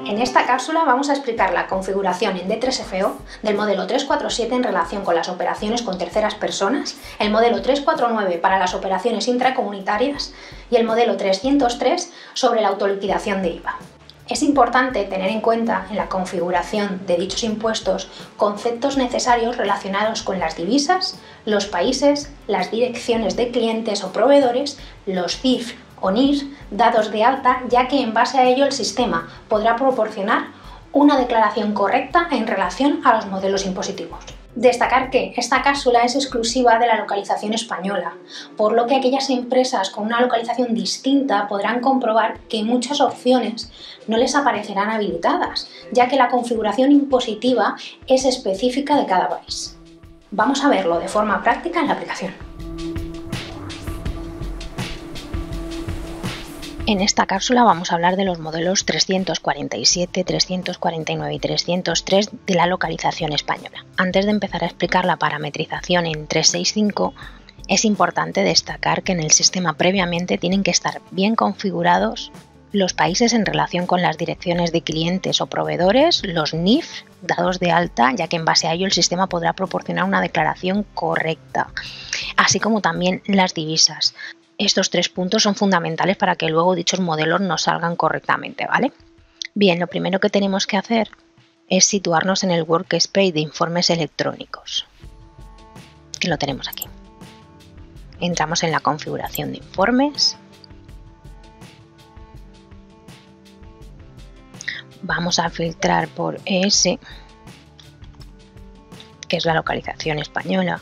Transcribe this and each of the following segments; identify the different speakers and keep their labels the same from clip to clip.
Speaker 1: En esta cápsula vamos a explicar la configuración en D3FO del modelo 347 en relación con las operaciones con terceras personas, el modelo 349 para las operaciones intracomunitarias y el modelo 303 sobre la autoliquidación de IVA. Es importante tener en cuenta en la configuración de dichos impuestos conceptos necesarios relacionados con las divisas, los países, las direcciones de clientes o proveedores, los CIF o NIR dados de alta, ya que en base a ello el sistema podrá proporcionar una declaración correcta en relación a los modelos impositivos. Destacar que esta cápsula es exclusiva de la localización española, por lo que aquellas empresas con una localización distinta podrán comprobar que muchas opciones no les aparecerán habilitadas, ya que la configuración impositiva es específica de cada país. Vamos a verlo de forma práctica en la aplicación. En esta cápsula vamos a hablar de los modelos 347, 349 y 303 de la localización española. Antes de empezar a explicar la parametrización en 365, es importante destacar que en el sistema previamente tienen que estar bien configurados los países en relación con las direcciones de clientes o proveedores, los NIF dados de alta, ya que en base a ello el sistema podrá proporcionar una declaración correcta, así como también las divisas. Estos tres puntos son fundamentales para que luego dichos modelos nos salgan correctamente, ¿vale? Bien, lo primero que tenemos que hacer es situarnos en el workspace de informes electrónicos, que lo tenemos aquí. Entramos en la configuración de informes. Vamos a filtrar por ES, que es la localización española.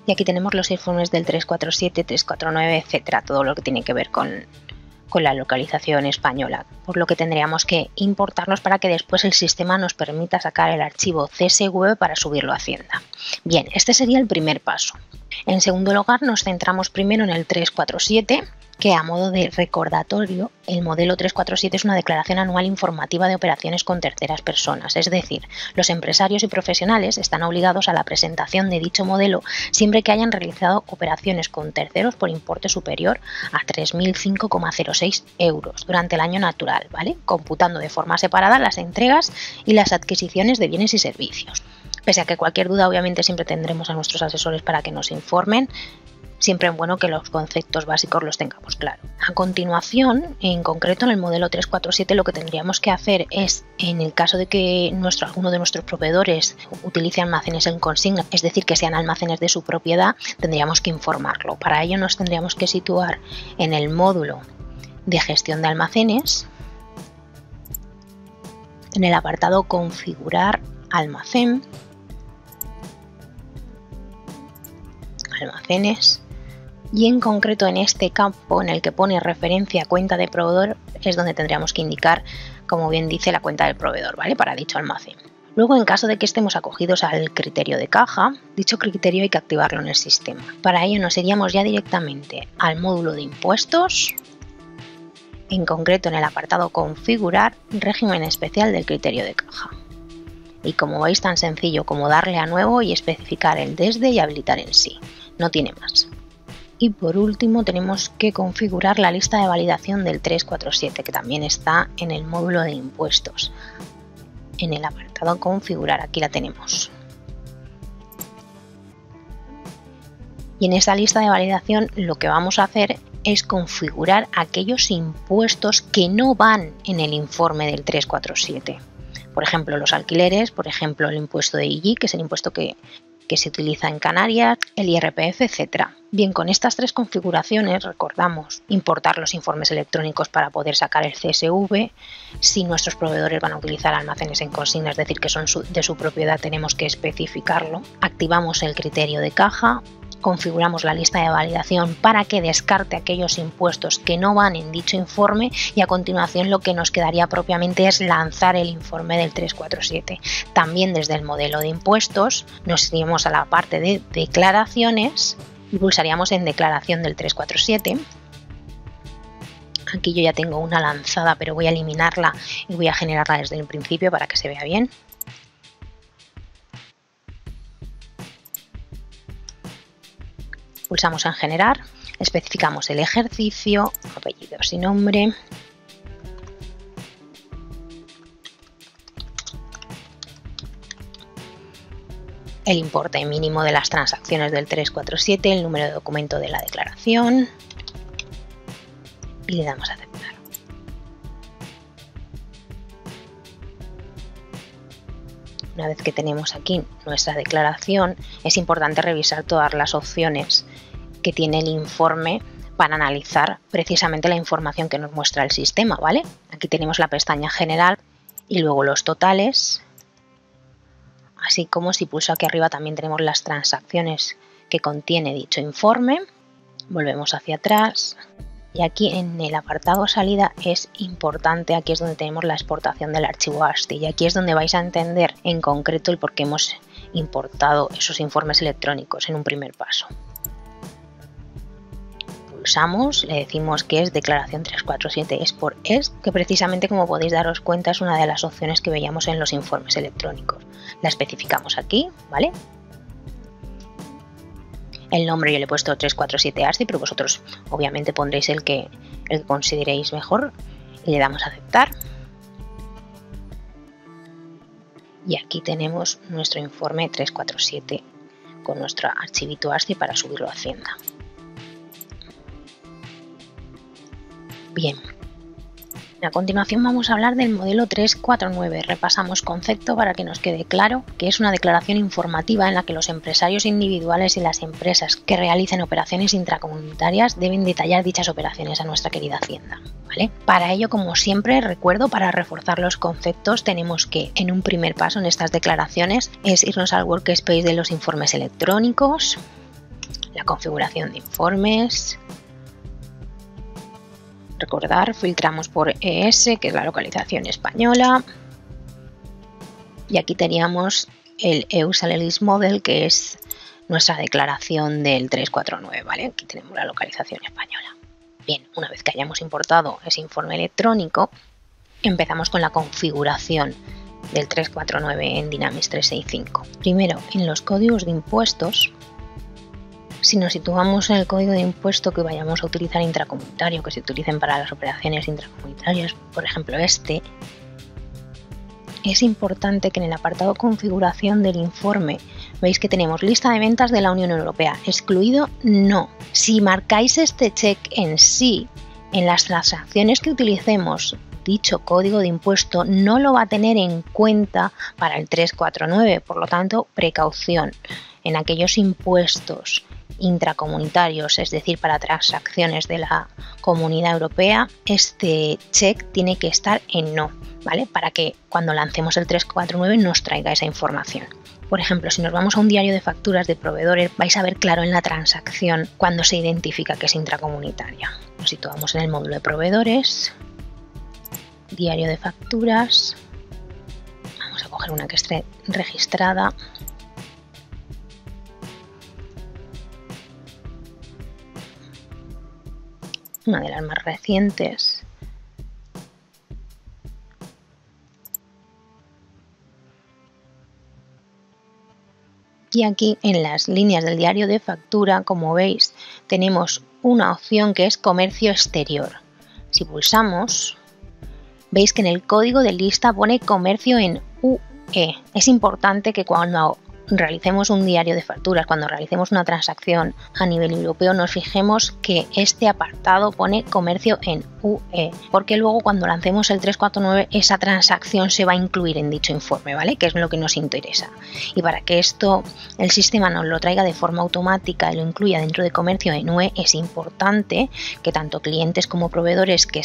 Speaker 1: Y aquí tenemos los informes del 347, 349, etcétera, todo lo que tiene que ver con la localización española, por lo que tendríamos que importarlos para que después el sistema nos permita sacar el archivo CSV para subirlo a Hacienda. Bien, este sería el primer paso. En segundo lugar, nos centramos primero en el 347, que a modo de recordatorio, el modelo 347 es una declaración anual informativa de operaciones con terceras personas, es decir, los empresarios y profesionales están obligados a la presentación de dicho modelo siempre que hayan realizado operaciones con terceros por importe superior a 3.005,06 euros durante el año natural, ¿vale? Computando de forma separada las entregas y las adquisiciones de bienes y servicios. Pese a que cualquier duda, obviamente siempre tendremos a nuestros asesores para que nos informen. Siempre es bueno que los conceptos básicos los tengamos claros. A continuación, en concreto en el modelo 347, lo que tendríamos que hacer es, en el caso de que alguno de nuestros proveedores utilice almacenes en consigna, es decir, que sean almacenes de su propiedad, tendríamos que informarlo. Para ello nos tendríamos que situar en el módulo de gestión de almacenes, en el apartado configurar almacenes, y en concreto en este campo en el que pone referencia cuenta de proveedor es donde tendríamos que indicar, como bien dice, la cuenta del proveedor, ¿vale? Para dicho almacén. Luego, en caso de que estemos acogidos al criterio de caja, dicho criterio hay que activarlo en el sistema. Para ello nos iríamos ya directamente al módulo de impuestos, en concreto en el apartado configurar régimen especial del criterio de caja. Y como veis, tan sencillo como darle a nuevo y especificar el desde y habilitar el sí. No tiene más. Y por último tenemos que configurar la lista de validación del 347, que también está en el módulo de impuestos. En el apartado configurar, aquí la tenemos. Y en esta lista de validación lo que vamos a hacer es configurar aquellos impuestos que no van en el informe del 347. Por ejemplo, los alquileres, por ejemplo, el impuesto de IGI, que es el impuesto que se utiliza en Canarias, el IRPF, etc. Bien, con estas tres configuraciones recordamos importar los informes electrónicos para poder sacar el CSV. Si nuestros proveedores van a utilizar almacenes en consigna, es decir, que son de su propiedad, tenemos que especificarlo. Activamos el criterio de caja, configuramos la lista de validación para que descarte aquellos impuestos que no van en dicho informe y a continuación lo que nos quedaría propiamente es lanzar el informe del 347. También desde el modelo de impuestos nos iríamos a la parte de declaraciones y pulsaríamos en declaración del 347. Aquí yo ya tengo una lanzada, pero voy a eliminarla y voy a generarla desde el principio para que se vea bien. Pulsamos en generar Especificamos el ejercicio, apellidos y nombre. El importe mínimo de las transacciones del 347, el número de documento de la declaración y le damos a aceptar. Una vez que tenemos aquí nuestra declaración, es importante revisar todas las opciones que tiene el informe para analizar precisamente la información que nos muestra el sistema, ¿vale? Aquí tenemos la pestaña general y luego los totales, así como si pulso aquí arriba también tenemos las transacciones que contiene dicho informe. Volvemos hacia atrás. Y aquí en el apartado salida es importante, aquí es donde tenemos la exportación del archivo ASCII y aquí es donde vais a entender en concreto el por qué hemos importado esos informes electrónicos en un primer paso. Pulsamos, le decimos que es declaración 347 Export ES, que precisamente como podéis daros cuenta es una de las opciones que veíamos en los informes electrónicos. La especificamos aquí, ¿vale? El nombre yo le he puesto 347 ASCII, pero vosotros obviamente pondréis el que consideréis mejor y le damos a aceptar. Y aquí tenemos nuestro informe 347 con nuestro archivito ASCII para subirlo a Hacienda. Bien. A continuación vamos a hablar del modelo 349. Repasamos concepto para que nos quede claro que es una declaración informativa en la que los empresarios individuales y las empresas que realicen operaciones intracomunitarias deben detallar dichas operaciones a nuestra querida Hacienda, ¿vale? Para ello, como siempre, recuerdo, para reforzar los conceptos tenemos que, en un primer paso en estas declaraciones, es irnos al workspace de los informes electrónicos, la configuración de informes. Recordar, filtramos por ES, que es la localización española, y aquí teníamos el EU Salaries Model, que es nuestra declaración del 349, ¿vale? Aquí tenemos la localización española. Bien, una vez que hayamos importado ese informe electrónico, empezamos con la configuración del 349 en Dynamics 365. Primero, en los códigos de impuestos. Si nos situamos en el código de impuesto que vayamos a utilizar intracomunitario, que se utilicen para las operaciones intracomunitarias, por ejemplo este, es importante que en el apartado configuración del informe veis que tenemos lista de ventas de la Unión Europea, excluido no. Si marcáis este check en sí, en las transacciones que utilicemos dicho código de impuesto no lo va a tener en cuenta para el 349, por lo tanto, precaución en aquellos impuestos intracomunitarios, es decir, para transacciones de la Comunidad Europea, este check tiene que estar en no, ¿vale? Para que cuando lancemos el 349 nos traiga esa información. Por ejemplo, si nos vamos a un diario de facturas de proveedores, vais a ver claro en la transacción cuando se identifica que es intracomunitaria. Nos situamos en el módulo de proveedores, diario de facturas, vamos a coger una que esté registrada. Una de las más recientes. Y aquí en las líneas del diario de factura, como veis, tenemos una opción que es comercio exterior. Si pulsamos, veis que en el código de lista pone comercio en UE. Es importante que cuando realicemos un diario de facturas, cuando realicemos una transacción a nivel europeo, nos fijemos que este apartado pone comercio en UE, porque luego cuando lancemos el 349 esa transacción se va a incluir en dicho informe, ¿vale? Que es lo que nos interesa. Y para que esto el sistema nos lo traiga de forma automática y lo incluya dentro de comercio en UE, es importante que tanto clientes como proveedores que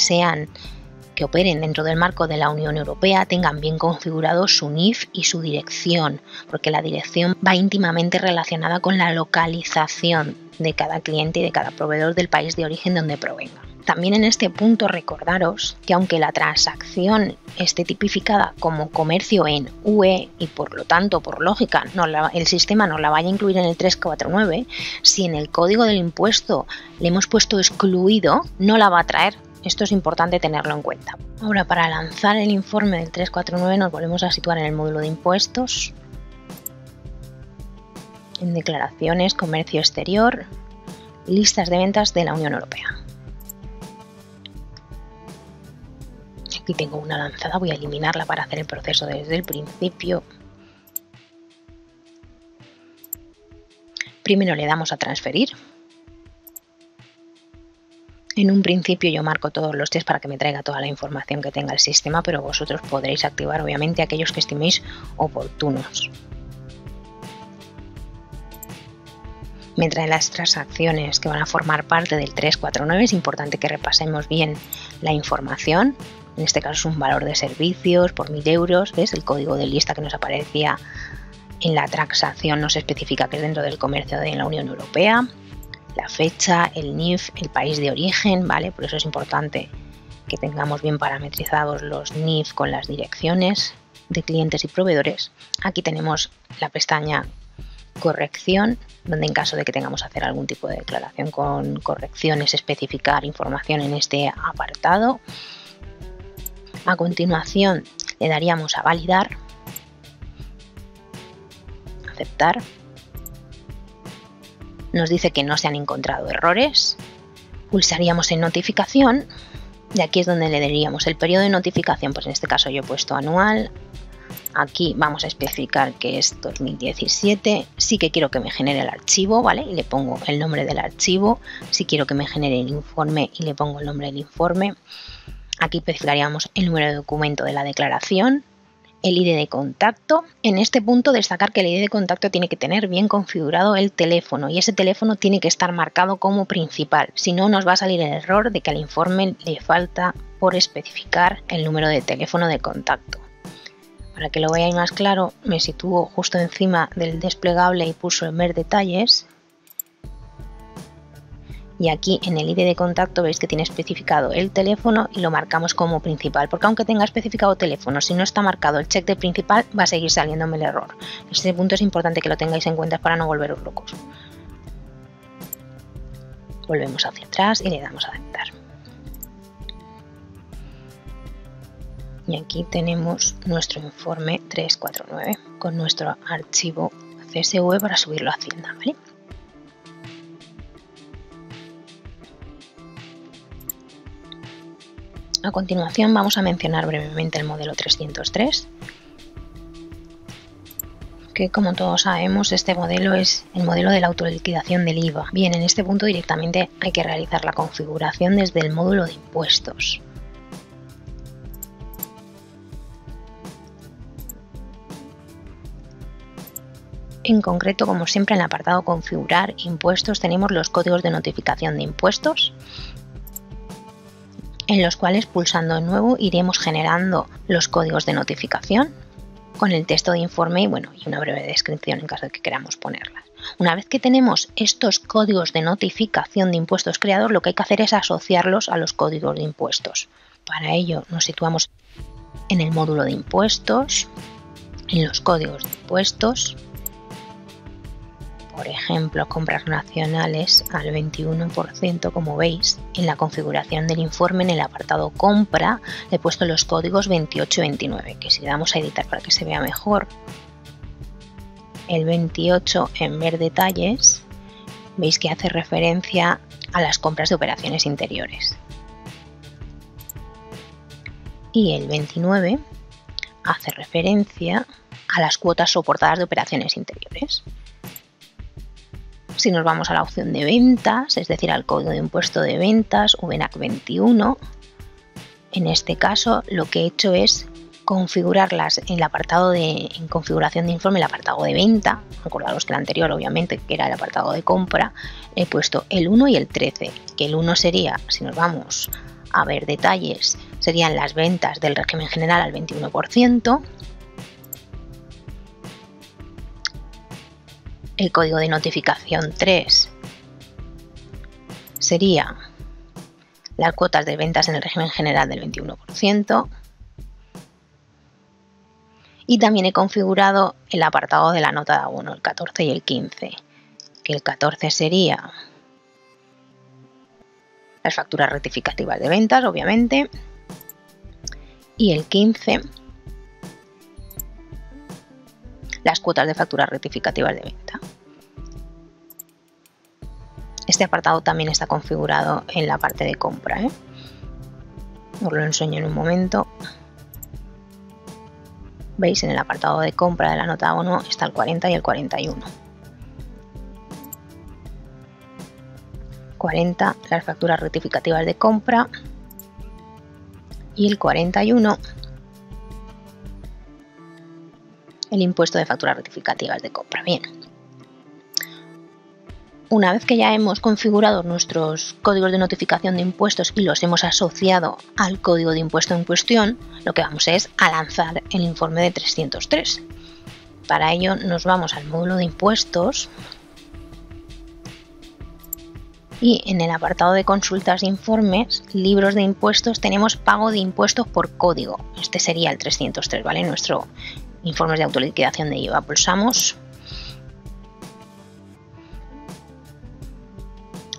Speaker 1: operen dentro del marco de la Unión Europea tengan bien configurado su NIF y su dirección, porque la dirección va íntimamente relacionada con la localización de cada cliente y de cada proveedor del país de origen donde provenga. También en este punto recordaros que aunque la transacción esté tipificada como comercio en UE y por lo tanto, por lógica, el sistema nos la vaya a incluir en el 349, si en el código del impuesto le hemos puesto excluido, no la va a traer. Esto es importante tenerlo en cuenta. Ahora, para lanzar el informe del 349 nos volvemos a situar en el módulo de impuestos, en declaraciones, comercio exterior, listas de ventas de la Unión Europea. Aquí tengo una lanzada, voy a eliminarla para hacer el proceso desde el principio. Primero le damos a transferir. En un principio yo marco todos los test para que me traiga toda la información que tenga el sistema, pero vosotros podréis activar obviamente aquellos que estiméis oportunos. Mientras en las transacciones que van a formar parte del 349 es importante que repasemos bien la información. En este caso es un valor de servicios por 1000 euros. ¿Ves? El código de lista que nos aparecía en la transacción nos especifica que es dentro del comercio de la Unión Europea. La fecha, el NIF, el país de origen, ¿vale? Por eso es importante que tengamos bien parametrizados los NIF con las direcciones de clientes y proveedores. Aquí tenemos la pestaña corrección, donde en caso de que tengamos que hacer algún tipo de declaración con correcciones, especificar información en este apartado. A continuación le daríamos a validar, aceptar. Nos dice que no se han encontrado errores. Pulsaríamos en notificación y aquí es donde le daríamos el periodo de notificación. Pues en este caso yo he puesto anual. Aquí vamos a especificar que es 2017. Sí que quiero que me genere el archivo, ¿vale? Y le pongo el nombre del archivo. Si quiero que me genere el informe y le pongo el nombre del informe. Aquí especificaríamos el número de documento de la declaración, el ID de contacto. En este punto destacar que el ID de contacto tiene que tener bien configurado el teléfono y ese teléfono tiene que estar marcado como principal. Si no, nos va a salir el error de que al informe le falta por especificar el número de teléfono de contacto. Para que lo veáis más claro, me sitúo justo encima del desplegable y pulso en ver detalles. Y aquí en el ID de contacto veis que tiene especificado el teléfono y lo marcamos como principal, porque aunque tenga especificado teléfono, si no está marcado el check de principal va a seguir saliéndome el error. Este punto es importante que lo tengáis en cuenta para no volveros locos. Volvemos hacia atrás y le damos a aceptar. Y aquí tenemos nuestro informe 349 con nuestro archivo CSV para subirlo a Hacienda, ¿vale? A continuación vamos a mencionar brevemente el modelo 303, que como todos sabemos este modelo es el modelo de la autoliquidación del IVA. Bien, en este punto directamente hay que realizar la configuración desde el módulo de impuestos. En concreto, como siempre, en el apartado configurar impuestos tenemos los códigos de notificación de impuestos, en los cuales pulsando de nuevo iremos generando los códigos de notificación con el texto de informe y una breve descripción en caso de que queramos ponerlas. Una vez que tenemos estos códigos de notificación de impuestos creados, lo que hay que hacer es asociarlos a los códigos de impuestos. Para ello nos situamos en el módulo de impuestos, en los códigos de impuestos. Por ejemplo, compras nacionales al 21%, como veis, en la configuración del informe en el apartado compra le he puesto los códigos 28 y 29, que si le damos a editar para que se vea mejor, el 28 en ver detalles, veis que hace referencia a las compras de operaciones interiores. Y el 29 hace referencia a las cuotas soportadas de operaciones interiores. Si nos vamos a la opción de ventas, es decir, al código de impuesto de ventas, VNAC 21, en este caso lo que he hecho es configurarlas en el apartado en configuración de informe, el apartado de venta. Acordaros que el anterior, obviamente, que era el apartado de compra, he puesto el 1 y el 13, que el 1 sería, si nos vamos a ver detalles, serían las ventas del régimen general al 21%. El código de notificación 3 sería las cuotas de ventas en el régimen general del 21%. Y también he configurado el apartado de la nota de abono, el 14 y el 15, que el 14 sería las facturas rectificativas de ventas, obviamente, y el 15 las cuotas de facturas rectificativas de venta. Este apartado también está configurado en la parte de compra, ¿eh? Os lo enseño en un momento. Veis, en el apartado de compra de la nota 1 está el 40 y el 41. 40 las facturas rectificativas de compra y el 41 el impuesto de facturas rectificativas de compra. Bien. Una vez que ya hemos configurado nuestros códigos de notificación de impuestos y los hemos asociado al código de impuesto en cuestión, lo que vamos es a lanzar el informe de 303. Para ello nos vamos al módulo de impuestos y en el apartado de consultas de informes, libros de impuestos, tenemos pago de impuestos por código. Este sería el 303, ¿vale? Nuestro informe de autoliquidación de IVA. Pulsamos.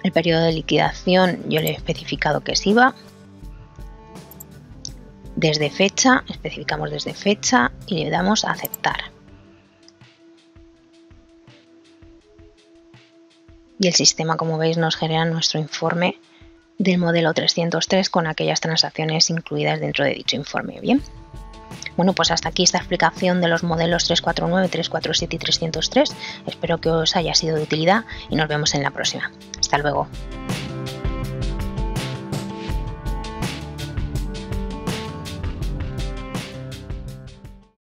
Speaker 1: El periodo de liquidación yo le he especificado que es IVA. Desde fecha, especificamos desde fecha y le damos a aceptar. Y el sistema, como veis, nos genera nuestro informe del modelo 303 con aquellas transacciones incluidas dentro de dicho informe. Bien. Bueno, pues hasta aquí esta explicación de los modelos 349, 347 y 303. Espero que os haya sido de utilidad y nos vemos en la próxima. Hasta luego.